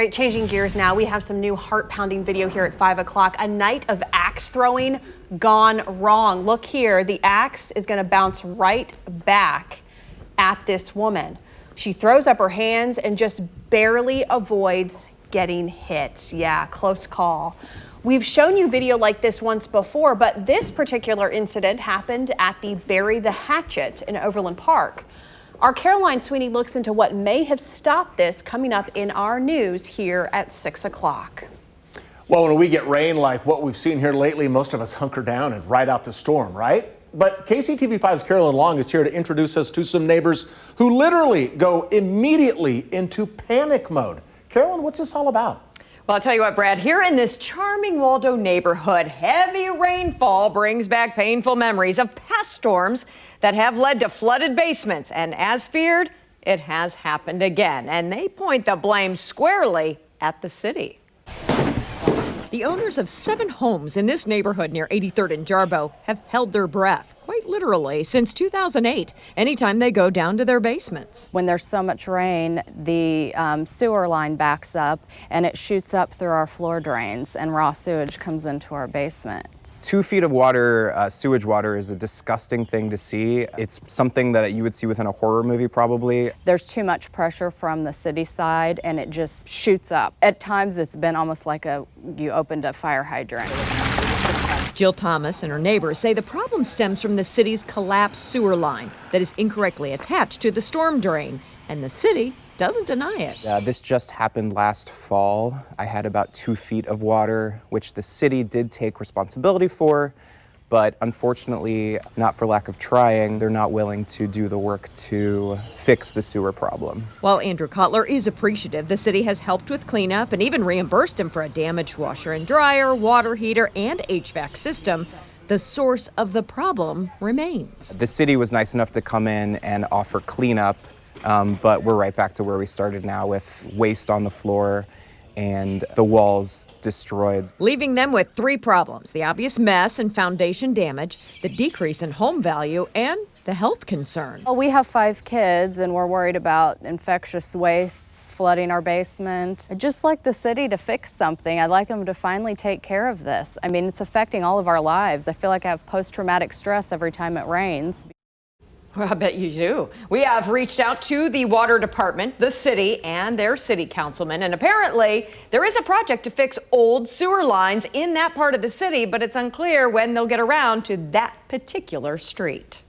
All right, changing gears now. We have some new heart-pounding video here at 5 o'clock. A night of axe throwing gone wrong. Look here. The axe is going to bounce right back at this woman. She throws up her hands and just barely avoids getting hit. Yeah, close call. We've shown you video like this once before, but this particular incident happened at the Bury the Hatchet in Overland Park. Our CAROLYN Sweeney looks into what may have stopped this, coming up in our news here at 6 o'clock. Well, when we get rain like what we've seen here lately, most of us hunker down and ride out the storm, right? But KCTV5's CAROLYN Long is here to introduce us to some neighbors who literally go immediately into panic mode. CAROLYN, what's this all about? Well, I'll tell you what, Brad, here in this charming Waldo neighborhood, heavy rainfall brings back painful memories of past storms that have led to flooded basements. And as feared, it has happened again. And they point the blame squarely at the city. The owners of 7 homes in this neighborhood near 83rd and Jarboe have held their breath, quite literally, since 2008, anytime they go down to their basements. When there's so much rain, the sewer line backs up and it shoots up through our floor drains, and raw sewage comes into our basements. 2 feet of water, sewage water, is a disgusting thing to see. It's something that you would see within a horror movie, probably. There's too much pressure from the city side and it just shoots up. At times it's been almost like you opened a fire hydrant. Jill Thomas and her neighbors say the problem stems from the city's collapsed sewer line that is incorrectly attached to the storm drain, and the city doesn't deny it. This just happened last fall. I had about 2 feet of water, which the city did take responsibility for, but unfortunately, not for lack of trying, they're not willing to do the work to fix the sewer problem. While Andrew COTLAR is appreciative, the city has helped with cleanup and even reimbursed him for a damaged washer and dryer, water heater, and HVAC system. The source of the problem remains. The city was nice enough to come in and offer cleanup, but we're right back to where we started now, with waste on the floor and the walls destroyed. Leaving them with 3 problems: the obvious mess and foundation damage, the decrease in home value, and the health concern. Well, we have 5 kids and we're worried about infectious wastes flooding our basement. I'd just like the city to fix something. I'd like them to finally take care of this. I mean, it's affecting all of our lives. I feel like I have post-traumatic stress every time it rains. Well, I bet you do. We have reached out to the water department, the city, and their city councilman, and apparently there is a project to fix old sewer lines in that part of the city, but it's unclear when they'll get around to that particular street.